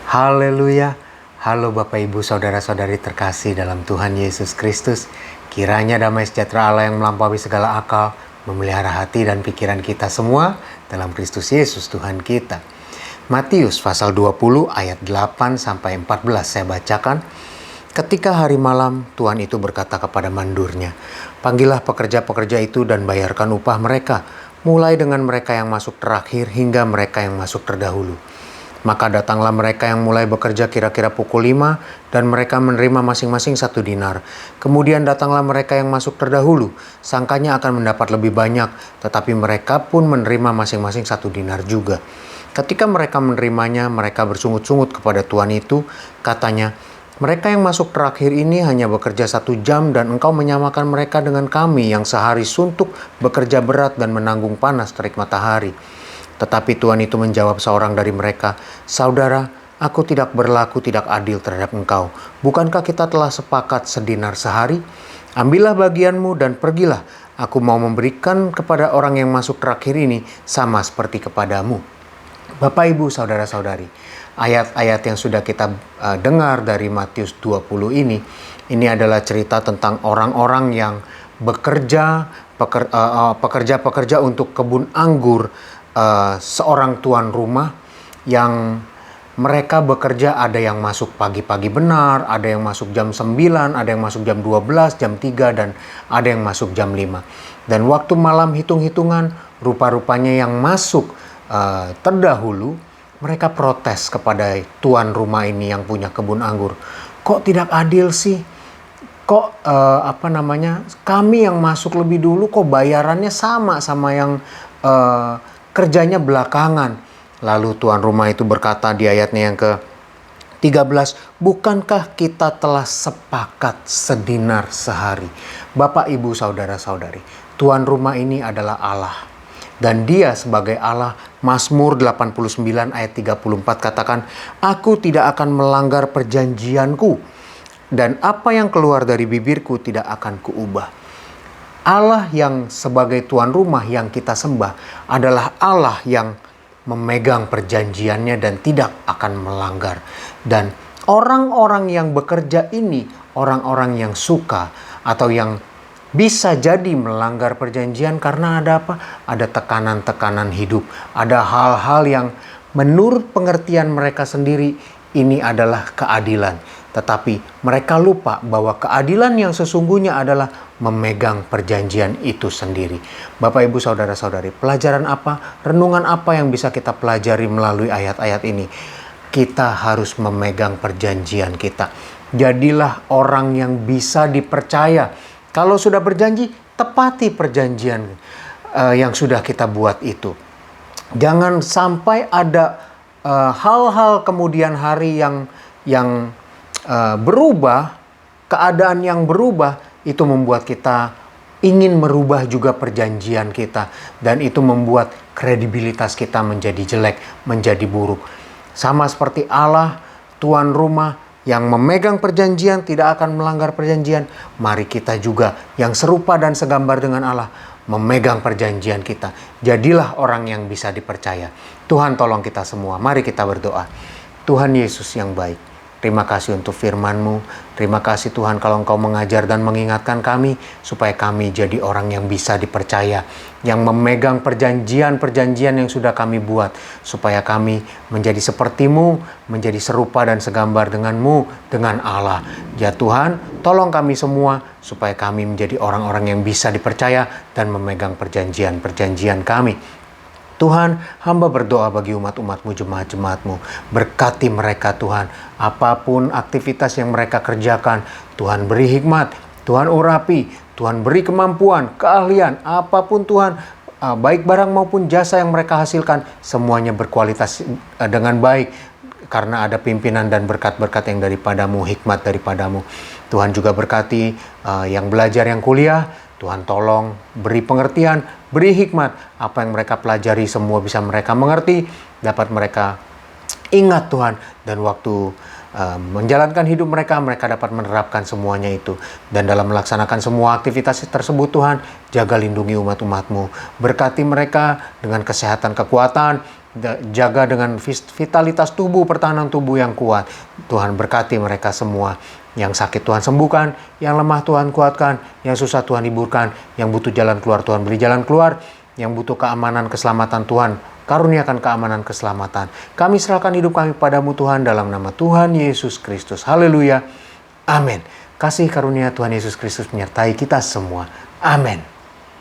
Haleluya. Halo Bapak Ibu Saudara-saudari terkasih dalam Tuhan Yesus Kristus. Kiranya damai sejahtera Allah yang melampaui segala akal memelihara hati dan pikiran kita semua dalam Kristus Yesus Tuhan kita. Matius pasal 20 ayat 8 sampai 14 saya bacakan. Ketika hari malam, Tuhan itu berkata kepada mandurnya, "Panggillah pekerja-pekerja itu dan bayarkan upah mereka, mulai dengan mereka yang masuk terakhir hingga mereka yang masuk terdahulu." Maka datanglah mereka yang mulai bekerja kira-kira pukul 5 dan mereka menerima masing-masing 1 dinar. Kemudian datanglah mereka yang masuk terdahulu, sangkanya akan mendapat lebih banyak, tetapi mereka pun menerima masing-masing 1 dinar juga. Ketika mereka menerimanya, mereka bersungut-sungut kepada tuan itu, katanya, "Mereka yang masuk terakhir ini hanya bekerja 1 jam dan engkau menyamakan mereka dengan kami yang sehari suntuk bekerja berat dan menanggung panas terik matahari." Tetapi Tuhan itu menjawab seorang dari mereka, "Saudara, aku tidak berlaku tidak adil terhadap engkau. Bukankah kita telah sepakat sedinar sehari? Ambillah bagianmu dan pergilah. Aku mau memberikan kepada orang yang masuk terakhir ini sama seperti kepadamu." Bapak, Ibu, Saudara-saudari, ayat-ayat yang sudah kita dengar dari Matius 20 ini adalah cerita tentang orang-orang yang pekerja untuk kebun anggur seorang tuan rumah yang mereka bekerja, ada yang masuk pagi-pagi benar, ada yang masuk jam 9, ada yang masuk jam 12, jam 3, dan ada yang masuk jam 5. Dan waktu malam hitung-hitungan, rupa-rupanya yang masuk terdahulu, mereka protes kepada tuan rumah ini yang punya kebun anggur. "Kok tidak adil sih? Kok kami yang masuk lebih dulu kok bayarannya sama yang kerjanya belakangan?" Lalu tuan rumah itu berkata di ayatnya yang ke-13, "Bukankah kita telah sepakat sedinar sehari?" Bapak, Ibu, Saudara-saudari, tuan rumah ini adalah Allah. Dan dia sebagai Allah, Mazmur 89 ayat 34 katakan, "Aku tidak akan melanggar perjanjianku, dan apa yang keluar dari bibirku tidak akan kuubah." Allah yang sebagai tuan rumah yang kita sembah adalah Allah yang memegang perjanjiannya dan tidak akan melanggar. Dan orang-orang yang bekerja ini, orang-orang yang suka atau yang bisa jadi melanggar perjanjian karena ada apa? Ada tekanan-tekanan hidup. Ada hal-hal yang menurut pengertian mereka sendiri ini adalah keadilan. Tetapi mereka lupa bahwa keadilan yang sesungguhnya adalah memegang perjanjian itu sendiri. Bapak, Ibu, Saudara-saudari, pelajaran apa, renungan apa yang bisa kita pelajari melalui ayat-ayat ini? Kita harus memegang perjanjian kita. Jadilah orang yang bisa dipercaya. Kalau sudah berjanji, tepati perjanjian yang sudah kita buat itu. Jangan sampai ada hal-hal kemudian hari yang berubah, keadaan yang berubah, itu membuat kita ingin merubah juga perjanjian kita. Dan itu membuat kredibilitas kita menjadi jelek, menjadi buruk. Sama seperti Allah, tuan rumah, yang memegang perjanjian tidak akan melanggar perjanjian. Mari kita juga yang serupa dan segambar dengan Allah memegang perjanjian kita. Jadilah orang yang bisa dipercaya. Tuhan tolong kita semua. Mari kita berdoa. Tuhan Yesus yang baik, terima kasih untuk firman-Mu. Terima kasih Tuhan kalau Engkau mengajar dan mengingatkan kami supaya kami jadi orang yang bisa dipercaya, yang memegang perjanjian-perjanjian yang sudah kami buat, supaya kami menjadi seperti-Mu, menjadi serupa dan segambar dengan-Mu, dengan Allah. Ya Tuhan, tolong kami semua supaya kami menjadi orang-orang yang bisa dipercaya dan memegang perjanjian-perjanjian kami. Tuhan, hamba berdoa bagi umat-umat-Mu, jemaat-jemaat-Mu. Berkati mereka Tuhan. Apapun aktivitas yang mereka kerjakan, Tuhan beri hikmat, Tuhan urapi, Tuhan beri kemampuan, keahlian. Apapun Tuhan, baik barang maupun jasa yang mereka hasilkan, semuanya berkualitas dengan baik. Karena ada pimpinan dan berkat-berkat yang daripada-Mu, hikmat daripada-Mu. Tuhan juga berkati yang belajar, yang kuliah. Tuhan tolong beri pengertian, beri hikmat. Apa yang mereka pelajari semua bisa mereka mengerti, dapat mereka ingat Tuhan. Dan waktu menjalankan hidup mereka dapat menerapkan semuanya itu. Dan dalam melaksanakan semua aktivitas tersebut Tuhan, jaga lindungi umat-umat-Mu. Berkati mereka dengan kesehatan, kekuatan, jaga dengan vitalitas tubuh, pertahanan tubuh yang kuat. Tuhan berkati mereka semua. Yang sakit Tuhan sembuhkan, yang lemah Tuhan kuatkan, yang susah Tuhan hiburkan, yang butuh jalan keluar Tuhan beri jalan keluar, yang butuh keamanan, keselamatan Tuhan karuniakan keamanan, keselamatan. Kami serahkan hidup kami padamu Tuhan dalam nama Tuhan Yesus Kristus. Haleluya. Amin. Kasih karunia Tuhan Yesus Kristus menyertai kita semua. Amin.